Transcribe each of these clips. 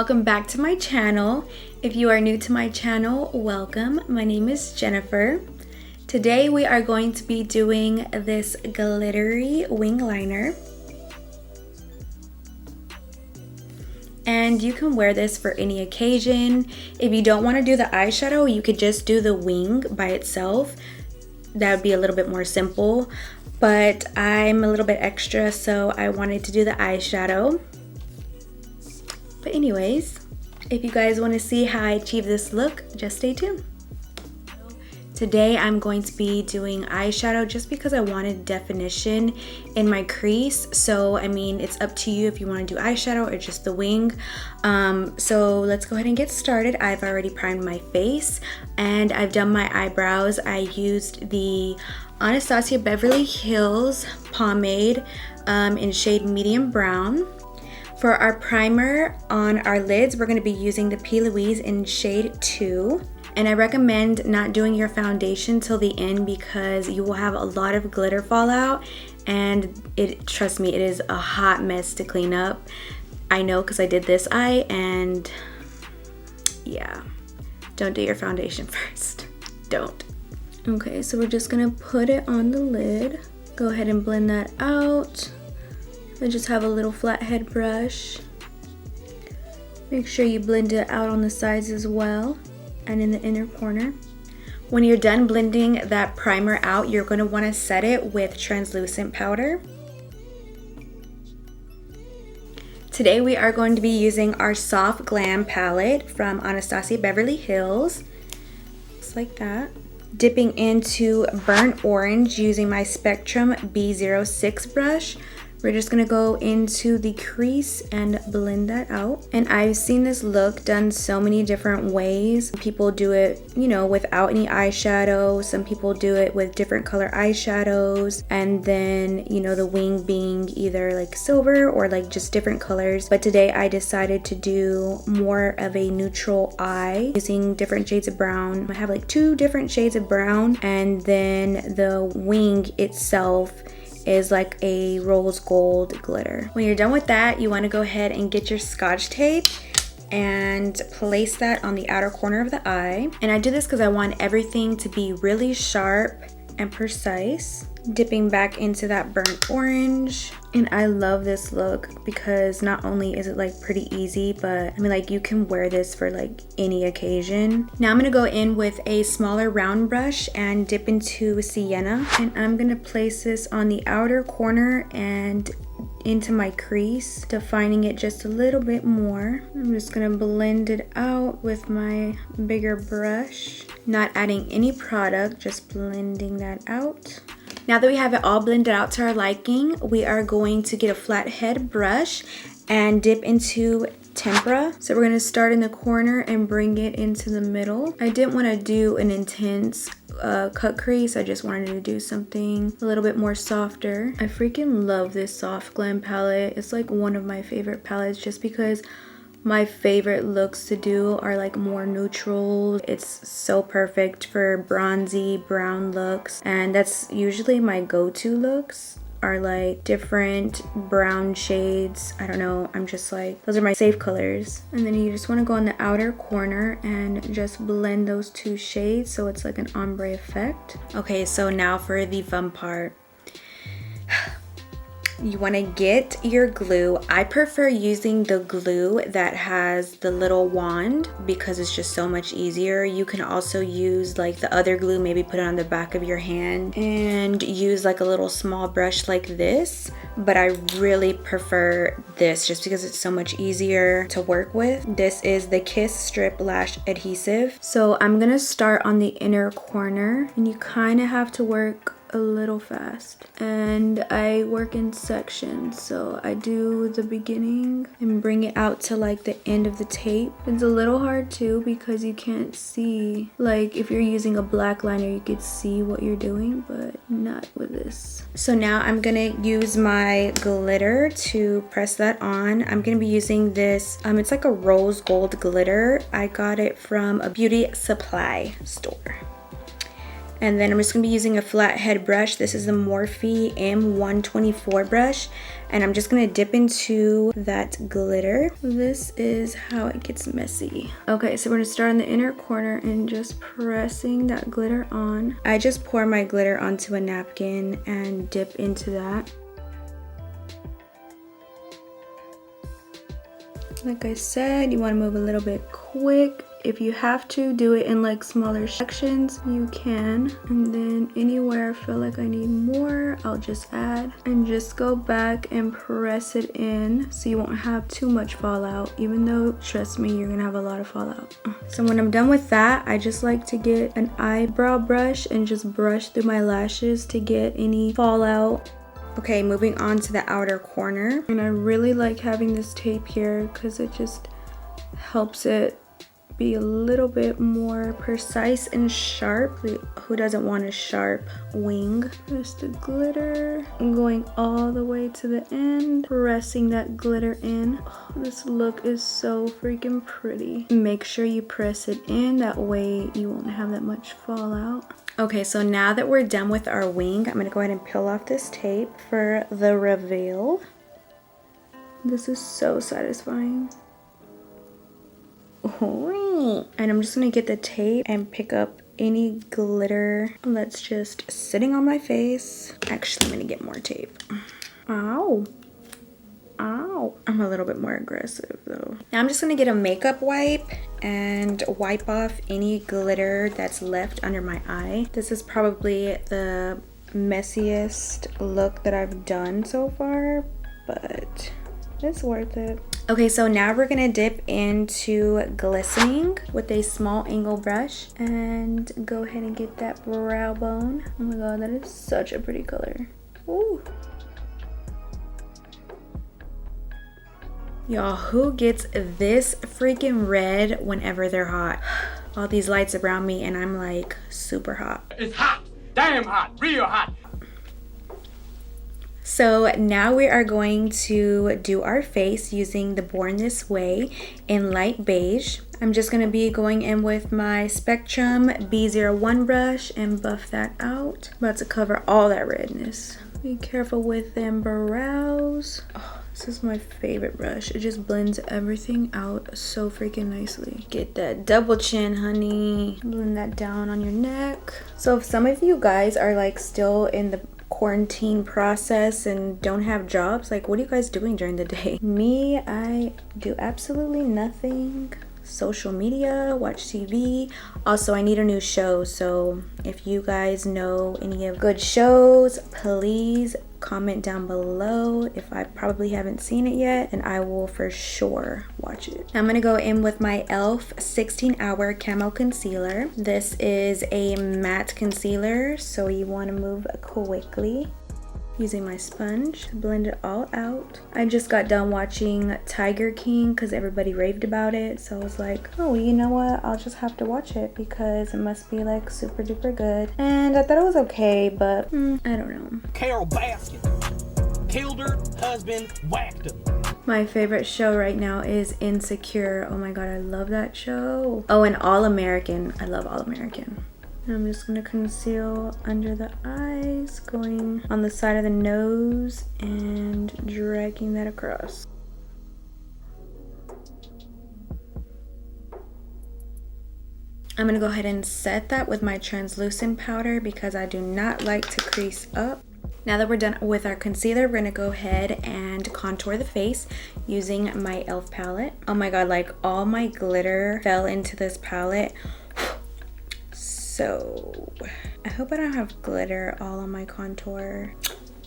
welcome back to my channel. If you are new to my channel, welcome. My name is Jennifer. Today we are going to be doing this glittery wing liner. And you can wear this for any occasion. If you don't want to do the eyeshadow, you could just do the wing by itself. That would be a little bit more simple, but I'm a little bit extra, so I wanted to do the eyeshadow. But anyways, if you guys want to see how I achieve this look, just stay tuned. Today I'm going to be doing eyeshadow just because I wanted definition in my crease. So I mean, it's up to you if you want to do eyeshadow or just the wing. So let's go ahead and get started. I've already primed my face and I've done my eyebrows. I used the Anastasia Beverly Hills pomade in shade medium brown. For our primer on our lids, we're going to be using the P.louise in shade 2. And I recommend not doing your foundation till the end because you will have a lot of glitter fallout, and trust me, it is a hot mess to clean up. I know because I did this eye, and yeah, don't do your foundation first. Don't. Okay, so we're just gonna put it on the lid. Go ahead and blend that out. I just have a little flathead brush. Make sure you blend it out on the sides as well and in the inner corner. When you're done blending that primer out, you're going to want to set it with translucent powder. Today we are going to be using our soft Glam palette from Anastasia Beverly Hills. Just like that. Dipping into burnt orange using my Spectrum B06 brush. We're just gonna go into the crease and blend that out. And I've seen this look done so many different ways. People do it, you know, without any eyeshadow. Some people do it with different color eyeshadows. And then, you know, the wing being either like silver or like just different colors. But today I decided to do more of a neutral eye using different shades of brown. I have like 2 different shades of brown, and then the wing itself is like a rose gold glitter. When you're done with that, you want to go ahead and get your Scotch tape and place that on the outer corner of the eye. And I do this because I want everything to be really sharp and precise. Dipping back into that burnt orange. And I love this look because not only is it like pretty easy, but I mean, like, you can wear this for like any occasion. Now I'm gonna go in with a smaller round brush and dip into sienna, and I'm gonna place this on the outer corner and into my crease, defining it just a little bit more. I'm just gonna blend it out with my bigger brush, not adding any product, just blending that out. Now that we have it all blended out to our liking, we are going to get a flathead brush and dip into tempera. So we're gonna start in the corner and bring it into the middle. I didn't want to do an intense cut crease. I just wanted to do something a little bit more softer. I freaking love this soft Glam palette. It's like one of my favorite palettes just because my favorite looks to do are like more neutral. It's so perfect for bronzy brown looks, and that's usually my go-to looks are like different brown shades. I don't know, I'm just like, those are my safe colors. And then you just want to go on the outer corner and just blend those 2 shades so it's like an ombre effect. Okay, so now for the fun part. You want to get your glue. I prefer using the glue that has the little wand because it's just so much easier. You can also use like the other glue, maybe put it on the back of your hand and use like a little small brush like this. But I really prefer this just because it's so much easier to work with. This is the Kiss Strip Lash Adhesive. So I'm gonna start on the inner corner, and you kind of have to work a little fast, and I work in sections. So I do the beginning and bring it out to like the end of the tape. It's a little hard too because you can't see, like if you're using a black liner you could see what you're doing, but not with this. So now I'm gonna use my glitter to press that on. I'm gonna be using this, it's like a rose gold glitter. I got it from a beauty supply store. And then I'm just gonna be using a flat head brush. This is the Morphe M124 brush. And I'm just gonna dip into that glitter. This is how it gets messy. Okay, so we're gonna start in the inner corner and just pressing that glitter on. I just pour my glitter onto a napkin and dip into that. Like I said, you wanna move a little bit quick. If you have to do it in like smaller sections, you can. And then anywhere I feel like I need more, I'll just add and just go back and press it in so you won't have too much fallout, even though, trust me, you're gonna have a lot of fallout. So when I'm done with that, I just like to get an eyebrow brush and just brush through my lashes to get any fallout. Okay, moving on to the outer corner. And I really like having this tape here because it just helps it be a little bit more precise and sharp. Who doesn't want a sharp wing? Just the glitter. I'm going all the way to the end, pressing that glitter in. Oh, this look is so freaking pretty. Make sure you press it in, that way you won't have that much fallout. Okay, so now that we're done with our wing, I'm gonna go ahead and peel off this tape for the reveal. This is so satisfying. And I'm just gonna get the tape and pick up any glitter that's just sitting on my face. Actually, I'm gonna get more tape. Ow. Ow. I'm a little bit more aggressive though. Now I'm just gonna get a makeup wipe and wipe off any glitter that's left under my eye. This is probably the messiest look that I've done so far, but it's worth it. Okay, so now we're gonna dip into glistening with a small angle brush and go ahead and get that brow bone. Oh my god, that is such a pretty color. Ooh. Y'all, who gets this freaking red whenever they're hot? All these lights around me and I'm like super hot. It's hot, damn hot, real hot. So now we are going to do our face using the Born This Way in light beige. I'm just going to be going in with my Spectrum B01 brush and buff that out. About to cover all that redness. Be careful with them brows. Oh, this is my favorite brush. It just blends everything out so freaking nicely. Get that double chin, honey. Blend that down on your neck. So if some of you guys are like still in the quarantine process and don't have jobs, like what are you guys doing during the day? Me, I do absolutely nothing. Social media, watch TV. Also, I need a new show, so if you guys know any of good shows, please comment down below. If I probably haven't seen it yet, and I will for sure watch it. I'm gonna go in with my E.L.F 16-hour camo concealer. This is a matte concealer, so you want to move quickly. Using my sponge to blend it all out. I just got done watching Tiger King because everybody raved about it, so I was like, oh, you know what, I'll just have to watch it because it must be like super duper good. And I thought it was okay, but I don't know. Carol Baskin killed her husband, whacked him. My favorite show right now is Insecure. Oh my god, I love that show. Oh, and All American. I love All American. I'm just gonna conceal under the eyes, going on the side of the nose and dragging that across. I'm gonna go ahead and set that with my translucent powder because I do not like to crease up. Now that we're done with our concealer, we're gonna go ahead and contour the face using my E.L.F palette. Oh my god, like all my glitter fell into this palette. So I hope I don't have glitter all on my contour.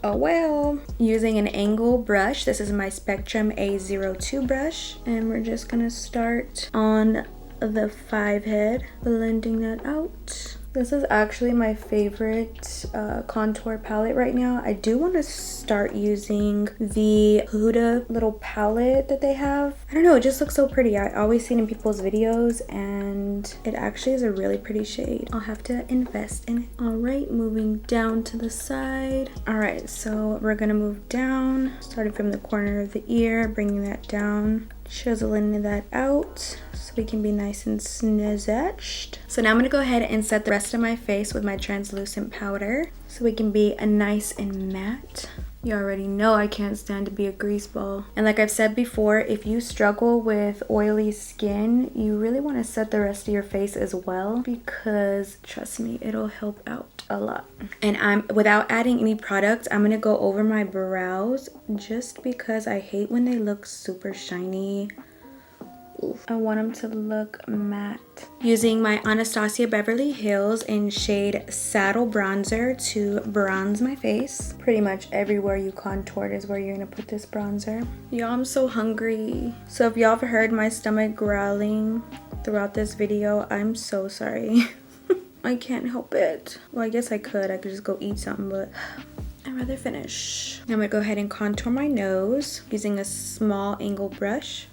Oh well. Using an angle brush, this is my Spectrum A02 brush, and we're just gonna start on the 5 head, blending that out. This is actually my favorite contour palette right now. I do want to start using the Huda little palette that they have. I don't know, it just looks so pretty. I always see it in people's videos and it actually is a really pretty shade. I'll have to invest in it. All right, moving down to the side. All right, so we're gonna move down, starting from the corner of the ear, bringing that down, chiseling that out so we can be nice and snatched. So now I'm gonna go ahead and set the rest of my face with my translucent powder so we can be a nice and matte. You already know I can't stand to be a grease ball. And like I've said before, if you struggle with oily skin, you really want to set the rest of your face as well, because trust me, it'll help out a lot. And without adding any product, I'm going to go over my brows just because I hate when they look super shiny. I want them to look matte. Using my Anastasia Beverly Hills in shade Saddle Bronzer to bronze my face. Pretty much everywhere you contoured is where you're gonna put this bronzer. Y'all, I'm so hungry. So if y'all have heard my stomach growling throughout this video, I'm so sorry. I can't help it. Well, I guess I could just go eat something, but I'd rather finish. Now I'm gonna go ahead and contour my nose using a small angle brush.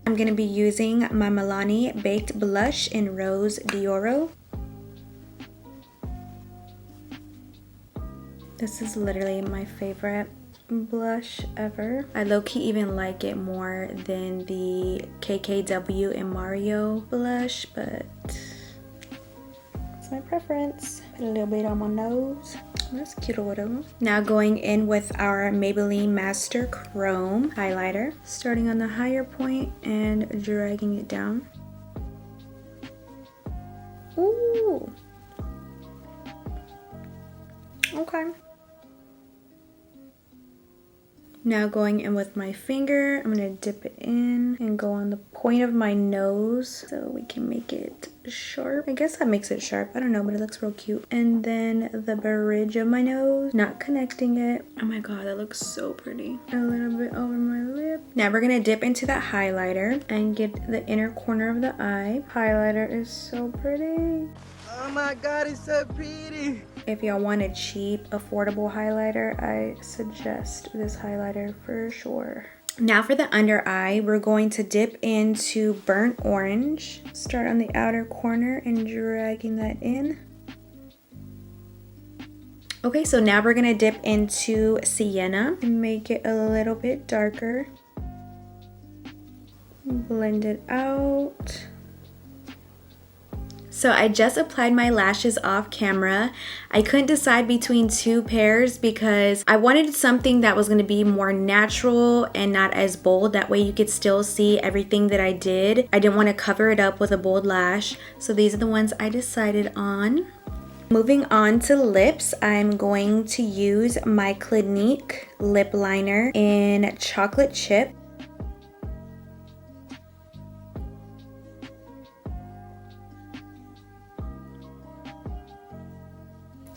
I'm going to be using my Milani Baked Blush in Rose d'Oro. This is literally my favorite blush ever. I low-key even like it more than the KKW and Mario blush, but it's my preference. Put a little bit on my nose. That's cute or whatever. Now going in with our Maybelline Master Chrome highlighter, starting on the higher point and dragging it down. Ooh. Okay. Now going in with my finger, I'm gonna dip it in and go on the point of my nose so we can make it sharp. I guess that makes it sharp. I don't know, but it looks real cute. And then the bridge of my nose, not connecting it. Oh my god, that looks so pretty. A little bit over my lip. Now we're gonna dip into that highlighter and get the inner corner of the eye. Highlighter is so pretty. Oh my god, it's so pretty. If y'all want a cheap, affordable highlighter, I suggest this highlighter for sure. Now for the under eye, we're going to dip into burnt orange. Start on the outer corner and dragging that in. Okay, so now we're gonna dip into sienna and make it a little bit darker. Blend it out. So I just applied my lashes off camera. I couldn't decide between two pairs because I wanted something that was going to be more natural and not as bold. That way you could still see everything that I did. I didn't want to cover it up with a bold lash. So these are the ones I decided on. Moving on to lips, I'm going to use my Clinique lip liner in Chocolate Chip.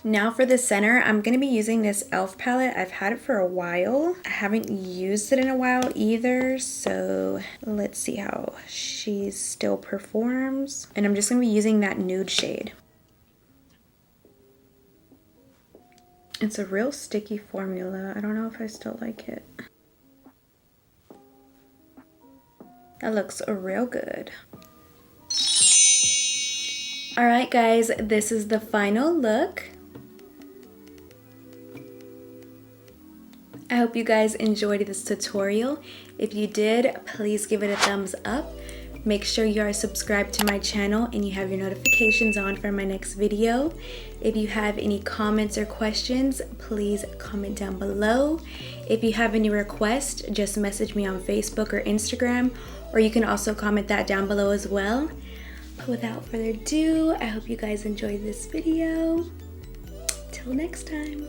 Now for the center, I'm going to be using this E.L.F palette. I've had it for a while. I haven't used it in a while either, so let's see how she still performs. And I'm just going to be using that nude shade. It's a real sticky formula. I don't know if I still like it. That looks real good. Alright guys, this is the final look. I hope you guys enjoyed this tutorial. If you did, please give it a thumbs up. Make sure you are subscribed to my channel and you have your notifications on for my next video. If you have any comments or questions, please comment down below. If you have any requests, just message me on Facebook or Instagram, or you can also comment that down below as well. But without further ado, I hope you guys enjoyed this video. Till next time.